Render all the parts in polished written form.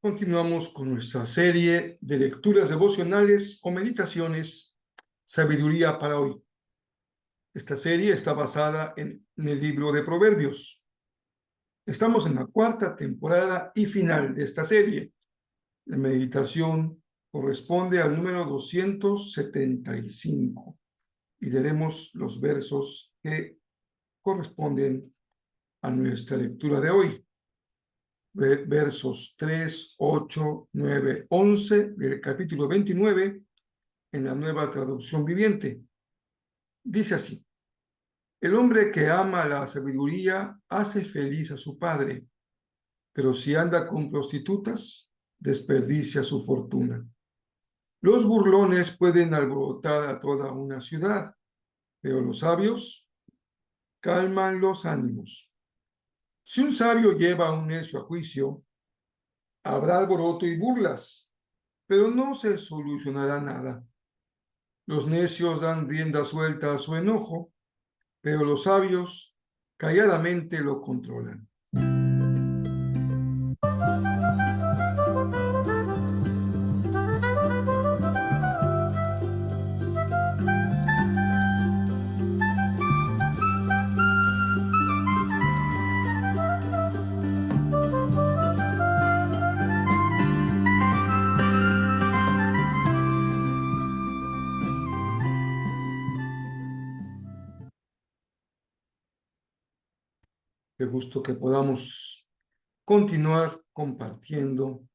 Continuamos con nuestra serie de lecturas devocionales o meditaciones, Sabiduría para hoy. Esta serie está basada en el libro de Proverbios. Estamos en la cuarta temporada y final de esta serie. La meditación corresponde al número 275 y leeremos los versos que corresponden a nuestra lectura de hoy. Versos 3, 8, 9, 11 del capítulo 29 en la Nueva Traducción Viviente. Dice así: el hombre que ama la sabiduría hace feliz a su padre, pero si anda con prostitutas, desperdicia su fortuna. Los burlones pueden alborotar a toda una ciudad, pero los sabios calman los ánimos. Si un sabio lleva a un necio a juicio, habrá alboroto y burlas, pero no se solucionará nada. Los necios dan rienda suelta a su enojo, pero los sabios calladamente lo controlan. Qué gusto que podamos continuar compartiendo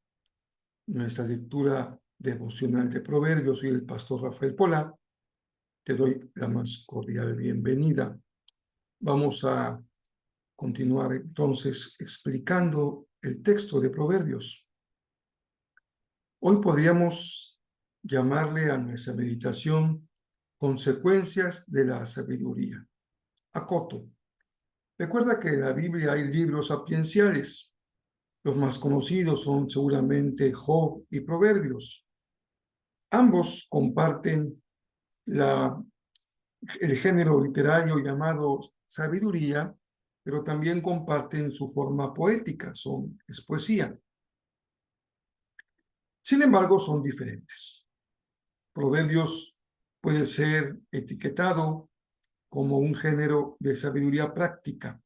nuestra lectura devocional de Proverbios. Soy el pastor Rafael Pola. Te doy la más cordial bienvenida. Vamos a continuar entonces explicando el texto de Proverbios. Hoy podríamos llamarle a nuestra meditación consecuencias de la sabiduría. Acoto. Recuerda que en la Biblia hay libros sapienciales. Los más conocidos son seguramente Job y Proverbios. Ambos comparten el género literario llamado sabiduría, pero también comparten su forma poética, es poesía. Sin embargo, son diferentes. Proverbios puede ser etiquetado como un género de sabiduría práctica.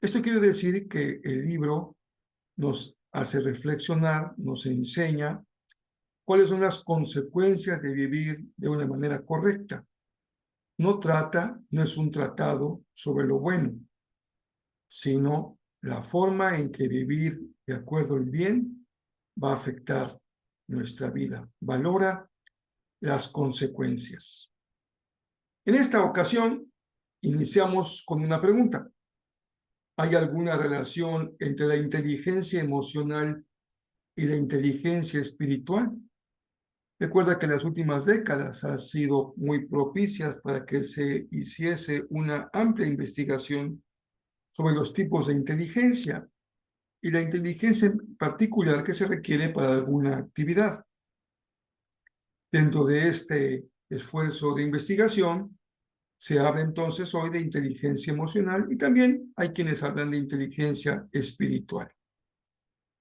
Esto quiere decir que el libro nos hace reflexionar, nos enseña cuáles son las consecuencias de vivir de una manera correcta. No es un tratado sobre lo bueno, sino la forma en que vivir de acuerdo al bien va a afectar nuestra vida. Valora las consecuencias. En esta ocasión, iniciamos con una pregunta. ¿Hay alguna relación entre la inteligencia emocional y la inteligencia espiritual? Recuerda que las últimas décadas han sido muy propicias para que se hiciese una amplia investigación sobre los tipos de inteligencia y la inteligencia en particular que se requiere para alguna actividad. Dentro de este esfuerzo de investigación, se habla entonces hoy de inteligencia emocional y también hay quienes hablan de inteligencia espiritual.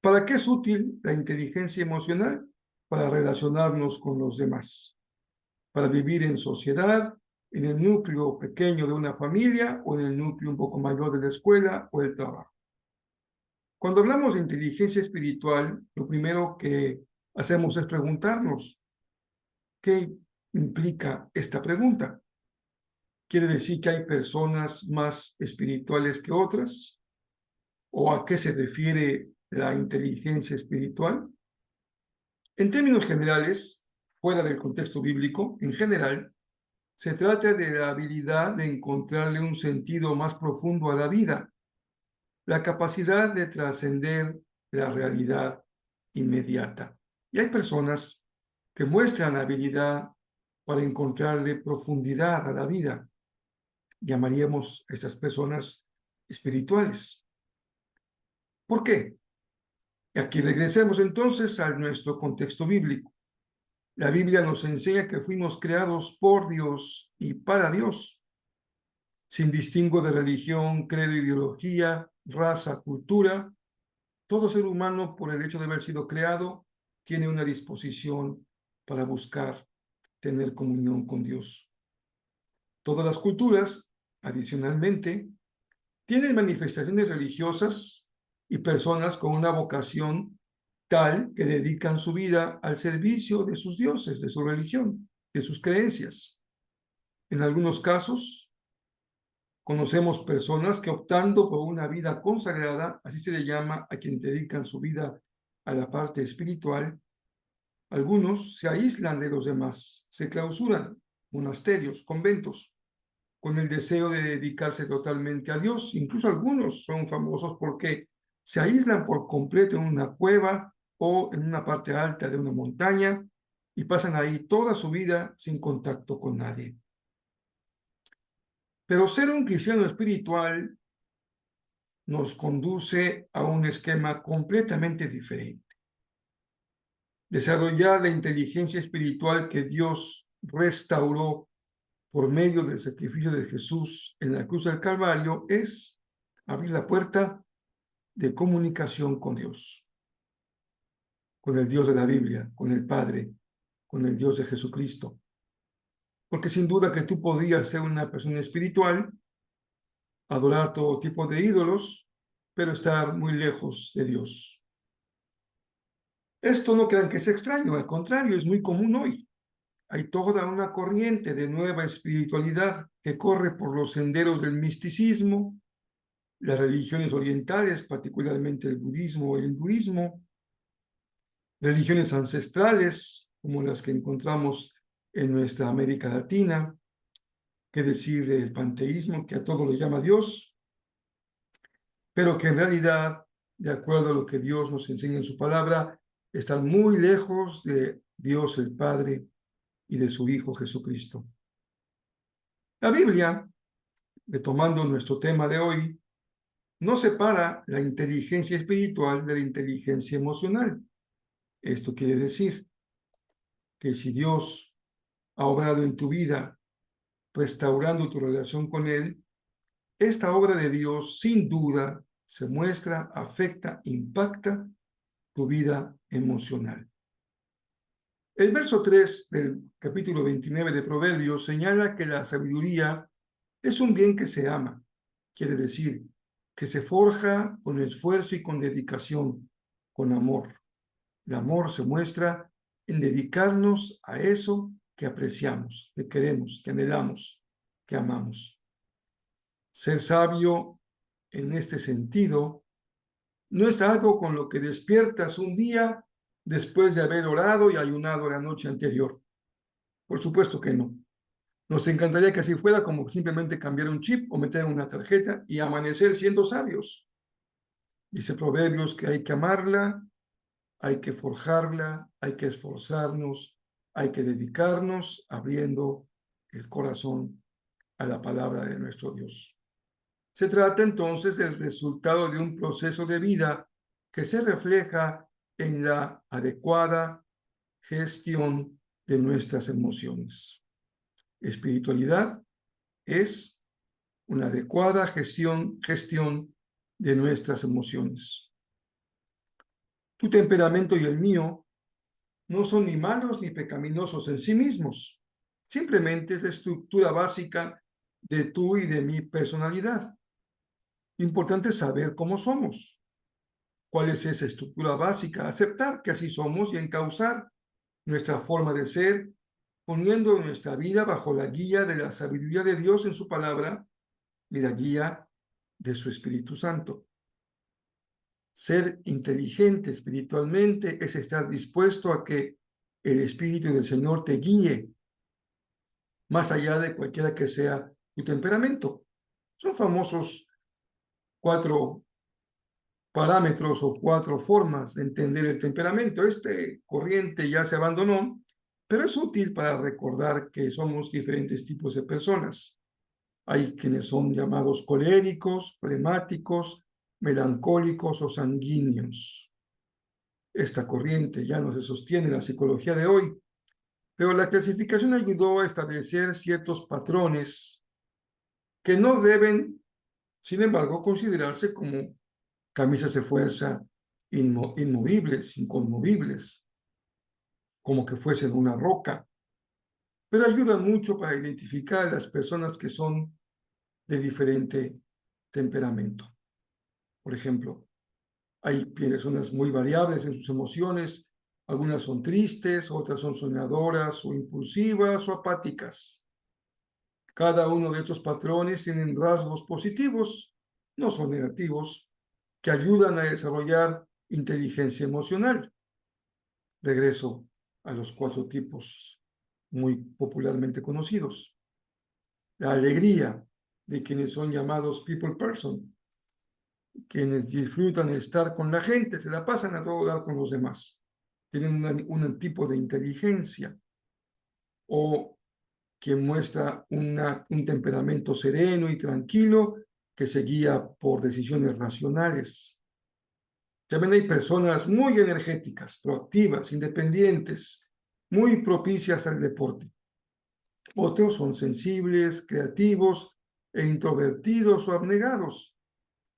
¿Para qué es útil la inteligencia emocional? Para relacionarnos con los demás, para vivir en sociedad, en el núcleo pequeño de una familia o en el núcleo un poco mayor de la escuela o del trabajo. Cuando hablamos de inteligencia espiritual, lo primero que hacemos es preguntarnos, ¿qué implica esta pregunta? ¿Quiere decir que hay personas más espirituales que otras? ¿O a qué se refiere la inteligencia espiritual? En términos generales, fuera del contexto bíblico, en general, se trata de la habilidad de encontrarle un sentido más profundo a la vida, la capacidad de trascender la realidad inmediata. Y hay personas que muestran habilidad para encontrarle profundidad a la vida. Llamaríamos a estas personas espirituales. ¿Por qué? Y aquí regresemos entonces a nuestro contexto bíblico. La Biblia nos enseña que fuimos creados por Dios y para Dios, sin distingo de religión, credo, ideología, raza, cultura. Todo ser humano, por el hecho de haber sido creado, tiene una disposición para buscar tener comunión con Dios. Todas las culturas, adicionalmente, tienen manifestaciones religiosas y personas con una vocación tal que dedican su vida al servicio de sus dioses, de su religión, de sus creencias. En algunos casos, conocemos personas que optando por una vida consagrada, así se le llama a quienes dedican su vida a la parte espiritual, algunos se aíslan de los demás, se clausuran, monasterios, conventos, con el deseo de dedicarse totalmente a Dios. Incluso algunos son famosos porque se aíslan por completo en una cueva o en una parte alta de una montaña y pasan ahí toda su vida sin contacto con nadie. Pero ser un cristiano espiritual nos conduce a un esquema completamente diferente. Desarrollar la inteligencia espiritual que Dios restauró por medio del sacrificio de Jesús en la cruz del Calvario es abrir la puerta de comunicación con Dios, con el Dios de la Biblia, con el Padre, con el Dios de Jesucristo. Porque sin duda que tú podrías ser una persona espiritual, adorar todo tipo de ídolos, pero estar muy lejos de Dios. Esto no crean que es extraño, al contrario, es muy común hoy. Hay toda una corriente de nueva espiritualidad que corre por los senderos del misticismo, las religiones orientales, particularmente el budismo o el hinduismo, religiones ancestrales, como las que encontramos en nuestra América Latina, que decir del panteísmo, que a todo le llama Dios, pero que en realidad, de acuerdo a lo que Dios nos enseña en su palabra, están muy lejos de Dios el Padre y de su Hijo Jesucristo. La Biblia, retomando nuestro tema de hoy, no separa la inteligencia espiritual de la inteligencia emocional. Esto quiere decir que si Dios ha obrado en tu vida restaurando tu relación con Él, esta obra de Dios sin duda se muestra, afecta, impacta tu vida emocional. El verso 3 del capítulo 29 de Proverbios señala que la sabiduría es un bien que se ama, quiere decir que se forja con esfuerzo y con dedicación, con amor. El amor se muestra en dedicarnos a eso que apreciamos, que queremos, que anhelamos, que amamos. Ser sabio en este sentido no es algo con lo que despiertas un día después de haber orado y ayunado la noche anterior. Por supuesto que no. Nos encantaría que así fuera, como simplemente cambiar un chip o meter una tarjeta y amanecer siendo sabios. Dice Proverbios que hay que amarla, hay que forjarla, hay que esforzarnos, hay que dedicarnos abriendo el corazón a la palabra de nuestro Dios. Se trata entonces del resultado de un proceso de vida que se refleja en la adecuada gestión de nuestras emociones. Espiritualidad es una adecuada gestión de nuestras emociones. Tu temperamento y el mío no son ni malos ni pecaminosos en sí mismos. Simplemente es la estructura básica de tu y de mi personalidad. Importante saber cómo somos. ¿Cuál es esa estructura básica? Aceptar que así somos y encauzar nuestra forma de ser, poniendo nuestra vida bajo la guía de la sabiduría de Dios en su palabra y la guía de su Espíritu Santo. Ser inteligente espiritualmente es estar dispuesto a que el Espíritu del Señor te guíe, más allá de cualquiera que sea tu temperamento. Son famosos 4 parámetros o 4 formas de entender el temperamento. Este corriente ya se abandonó pero es útil para recordar que somos diferentes tipos de personas. Hay quienes son llamados coléricos, flemáticos, melancólicos o sanguíneos. Esta corriente ya no se sostiene en la psicología de hoy, pero la clasificación ayudó a establecer ciertos patrones que no deben, sin embargo, considerarse como camisas de fuerza inmovibles, inconmovibles, como que fuesen una roca, pero ayudan mucho para identificar a las personas que son de diferente temperamento. Por ejemplo, hay personas muy variables en sus emociones, algunas son tristes, otras son soñadoras o impulsivas o apáticas. Cada uno de estos patrones tienen rasgos positivos, no son negativos, que ayudan a desarrollar inteligencia emocional. Regreso a los 4 tipos muy popularmente conocidos. La alegría de quienes son llamados people person, quienes disfrutan estar con la gente, se la pasan a todo dar con los demás. Tienen un tipo de inteligencia. O quien muestra un temperamento sereno y tranquilo que se guía por decisiones racionales. También hay personas muy energéticas, proactivas, independientes, muy propicias al deporte. Otros son sensibles, creativos e introvertidos o abnegados,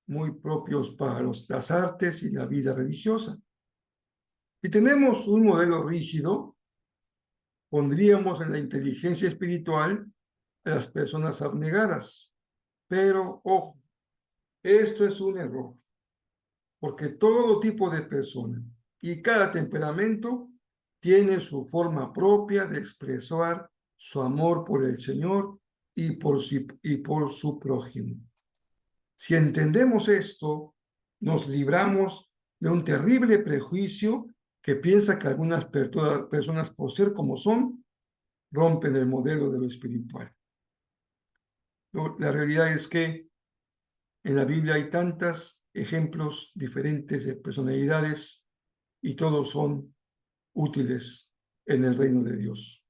muy propios para las artes y la vida religiosa. Si tenemos un modelo rígido, pondríamos en la inteligencia espiritual a las personas abnegadas. Pero, ojo, esto es un error, porque todo tipo de persona y cada temperamento tiene su forma propia de expresar su amor por el Señor y por su prójimo. Si entendemos esto, nos libramos de un terrible prejuicio que piensa que algunas personas, por ser como son, rompen el modelo de lo espiritual. La realidad es que en la Biblia hay tantos ejemplos diferentes de personalidades y todos son útiles en el reino de Dios.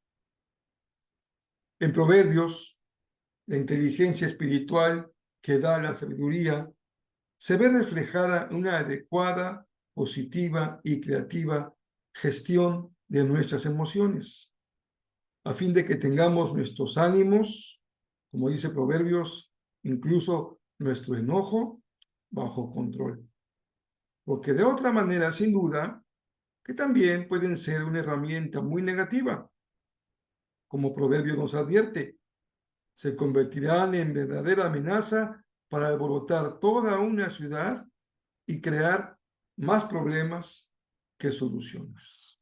En Proverbios, la inteligencia espiritual que da la sabiduría se ve reflejada en una adecuada, positiva y creativa gestión de nuestras emociones, a fin de que tengamos nuestros ánimos, como dice Proverbios, incluso nuestro enojo, bajo control. Porque de otra manera, sin duda, que también pueden ser una herramienta muy negativa, como Proverbio nos advierte, se convertirán en verdadera amenaza para alborotar toda una ciudad y crear más problemas que soluciones.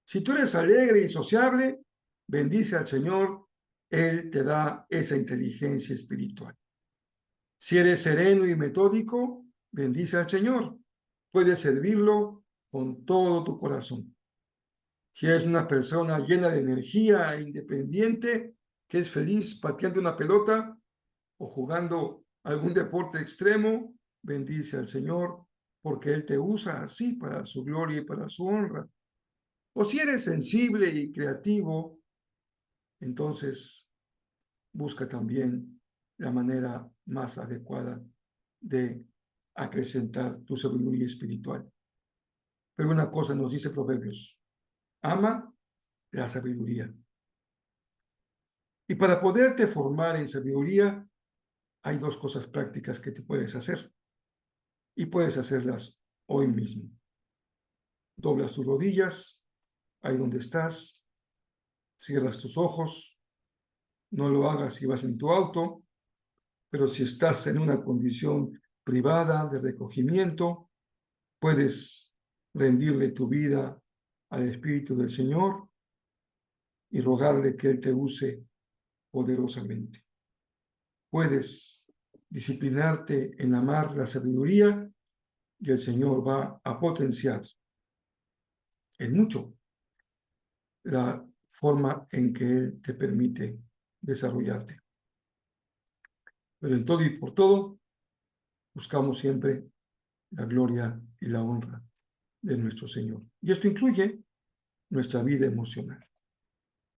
Si tú eres alegre y sociable, bendice al Señor, Él te da esa inteligencia espiritual. Si eres sereno y metódico, bendice al Señor, puedes servirlo con todo tu corazón. Si eres una persona llena de energía e independiente, que es feliz pateando una pelota o jugando algún deporte extremo, bendice al Señor, porque Él te usa así para su gloria y para su honra. O si eres sensible y creativo, entonces busca también la manera más adecuada de acrecentar tu sabiduría espiritual. Pero una cosa nos dice Proverbios: ama la sabiduría. Y para poderte formar en sabiduría, hay 2 cosas prácticas que te puedes hacer. Y puedes hacerlas hoy mismo. Doblas tus rodillas, ahí donde estás, cierras tus ojos, no lo hagas si vas en tu auto, pero si estás en una condición privada de recogimiento, puedes rendirle tu vida al Espíritu del Señor y rogarle que Él te use poderosamente. Puedes disciplinarte en amar la sabiduría y el Señor va a potenciar en mucho la forma en que Él te permite desarrollarte. Pero en todo y por todo, buscamos siempre la gloria y la honra de nuestro Señor. Y esto incluye nuestra vida emocional.